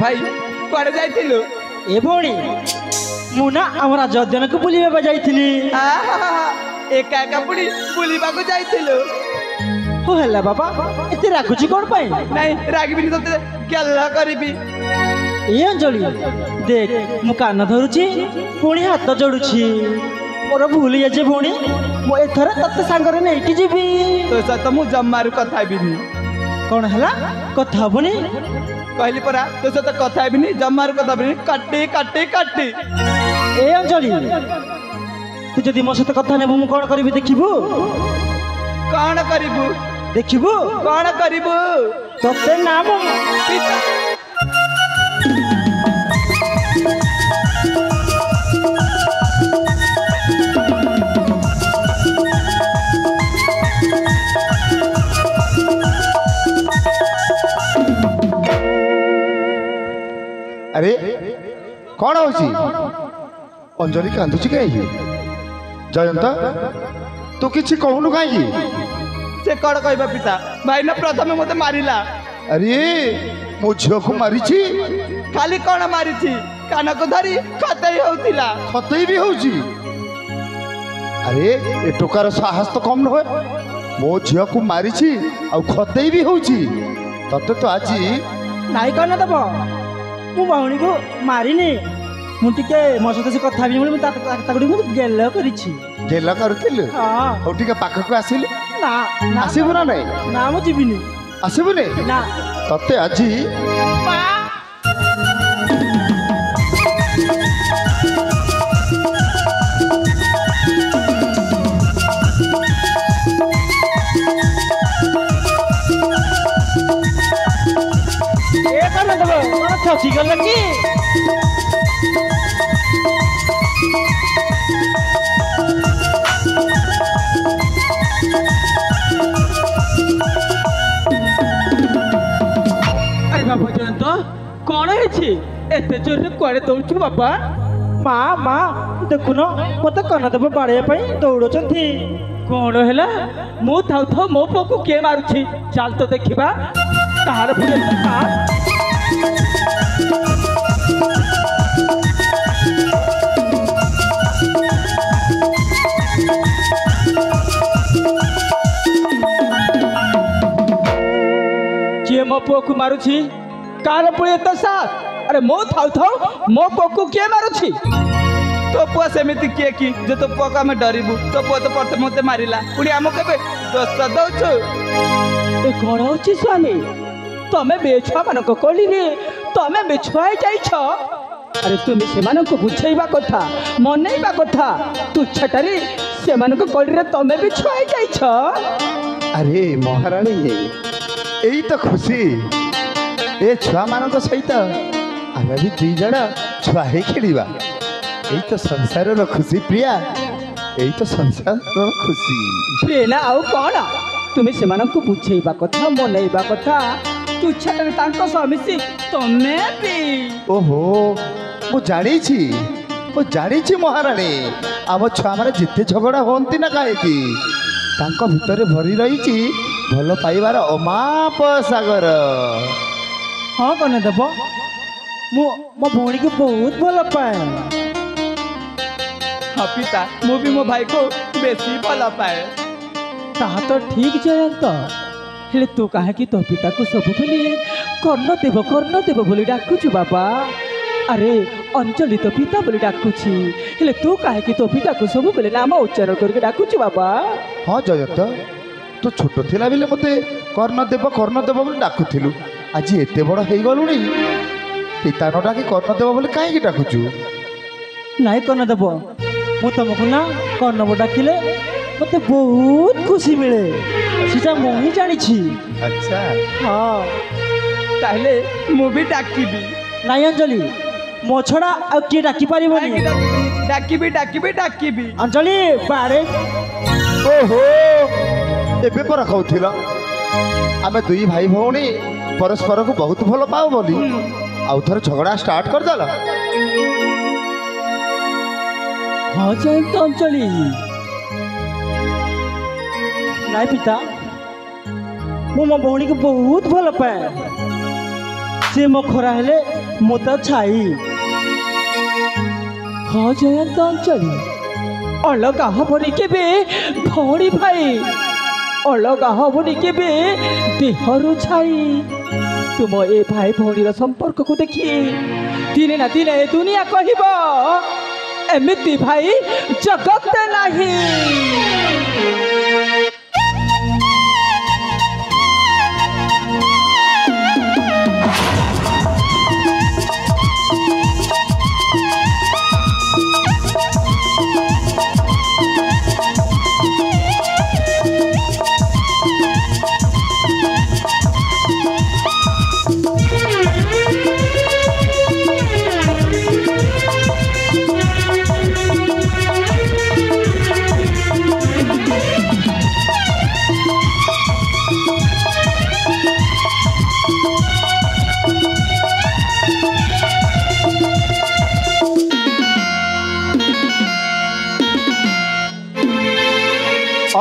भाई कुआड़े जाइथिलु ए भौणी मुना आम राजोद्यान को बुलिबा जाइथिली एका एका पुणी बुलिबाकू जाइथिलु हो हल्ला बाबा एते राखुची कोन पाई नहीं रागबिनी तते गेल्ला करबी ए अंजलि देख मु कान धरुची पुणी हाथ जोड़ुची मोर भूल जाजे भौणी मो एथर तते सांगरे नै कि जीबी तो सत मु जम्मारु कथा बिनी कोन हला कथा हबनी कहली परा तो सत कथा बिनी जम्मारु कथा बिनी काटी काटी काटी ए अंजलि तू जदि मो सहित कथा नेबु मु कोन करबी देखिबू कौन करिबू देखिबू कौन करिबू तते नाम पिता अरे कौन होची अंजलि कांदुची कहीं जयंत तू किसी कहूनु कहीं से कौन कहबा पिता भाई ना प्रथम मते मारिला अरे मो झियो को मारिची खाली कौन मारिची कान को धरी खतई होतिला खतई भी होची अरे ए टोकार साहस तो कम न होए मो झियो को मारिची आ खतई भी होची तते तो आजी नाई कन दब मु भौणी को मारिनी मु टिके मो सहित से कथा भी मु ताकडी मु गेल करिछि गेला करथिल हां हो टिके पाख को आसिल ना आसीबु ना नहीं ना मु जीबिनी आसीबु ने ना तते आजी ए कन दब कोन खसी गल की जयंत कौन है एते जोर कुआड़े दौड़ू बापा माँ माँ देखुन मत कनदेव बाड़े दौड़ती कौन है मु थाउ थाउ मो पुआ को किए मारुछि चल तो देखिबा तार पुरे किए मो पुआ को मारुछि कार पुरे तो साथ अरे मो थाउ थाउ मो पुआ को किए मारुछि तो पुआ सेमिति किए कि जे तो पुआ को आमे डरिबु तो पुआ तो प्रथम मते मारिला पुणी आम केबे दोष दउछु ए कोन होछि स्वामी तमे बेछुआ मानको कोली रे तमे बेछुआई जाइछ अरे तुम से मानको बुझाइबा कथा मनेइबा कथा तू छटारी से मानको कोली रे तमे बेछुआई जाइछ अरे महारानी यही तो खुशी ए छुआ मान सहित आम भी दुई जन छुआ ही खेलिबा यही तो संसार खुशी प्रिया यही तो संसार खुशी प्रेरणा आउ कौन तुम से मानको बुझाइबा कथा मनेइबा कथा तू छटारी तांको स्वामी तमे भी ओहो मु जानी महारानी आम छुआ मैंने जिते झगड़ा होती ना कहीं तांको भितर भरी रही भल पाइबार अमाप सागर हाँ कन देव मो भौणी को बहुत भल पाए हाँ पिता मु भी मो भाई को बेसी भल पाए ताहा तो ठीक जयंत हेले तू कहे कि तो पिता को सब बोली कर्ण देव बोली डाकुछु बाबा अरे अंजलि तो पिता बोली डाकुछि हेले तू कहे कि तो पिता को सब बोले नाम उच्चारण करके डाकुछु बाबा हाँ जयंत तू छोट थिला बेले मते कर्णदेव बोली डाकुथिलु आज एते बड़ हेई गलुनी पिता न डाकी कर्णदेव बोली काहे डाकुछु नाई कर्ण देव मु तुमको ना कर्ण डाकिले मते बहुत खुशी मिले सीटा मु ही जानी छी अच्छा हाँ ताहले मु भी डाकिबी नाई अंजलि मो छड़ा आ किए डाकी पारिबनी डाकिबी अंजलि बाड़े ओहो एबे पर कहूथिला आमे दुई भाई भौणी परस्पर को बहुत भल पाओ बोली आउ थर झगड़ा स्टार्ट कर देला हाँ जयंत अंजलि नाई पिता मो मो भौणी को बहुत भल पाए से मो खरा हेले मो तो छाई हाँ जयंत अंजलि अलगा हबनी केबे भौणी भाई अलगा हबनी केबे देहरु छाई तुम ए भाई भौणीर संपर्क को देखी दिने ना दिने दुनिया कहब एमती भाई जगत नहीं।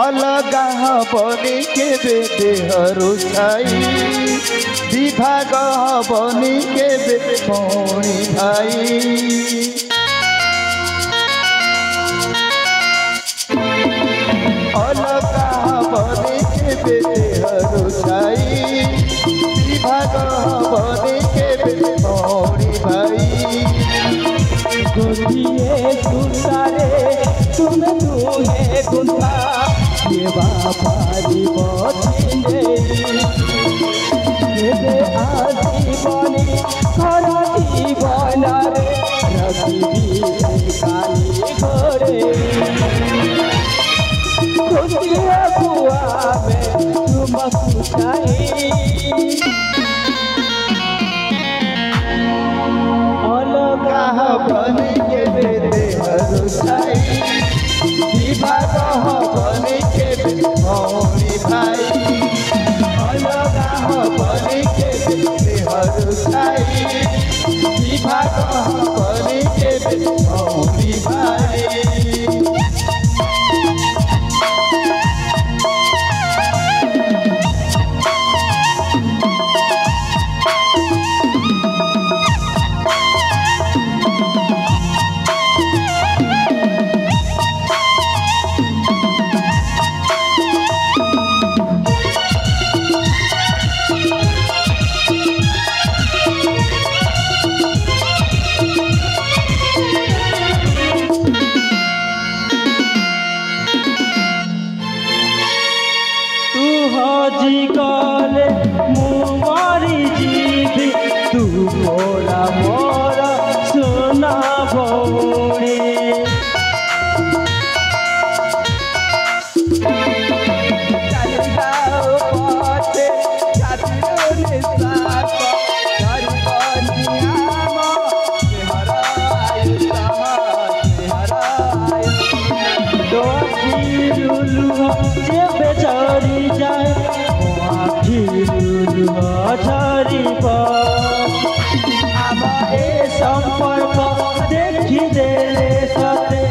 अलगा हबनी केबे देहरु छाई विभाग हबनी केबे भौणी भाई अलगा हबनी केबे देहरु छाई विभाग हबनी केबे भौणी भाई गोटिए सुतारे तुम दुहे गुंथा ये बापारी बचिने ये आजीवनी खरा जीवन रे रखी काली घरे गोटिए बुआ में तुम सुताई अलगा हबनी केबे देहरु छाई विभाग हबनी केबे भौणी भाई अलगा हबनी केबे देहरु छाई विभाग हबनी केबे भौणी भाई हजी गले मु मरी जीवी तू मोरा मोरा सोना भौणी चरी जाए झरिब आम ए संपर्क देखी देले सते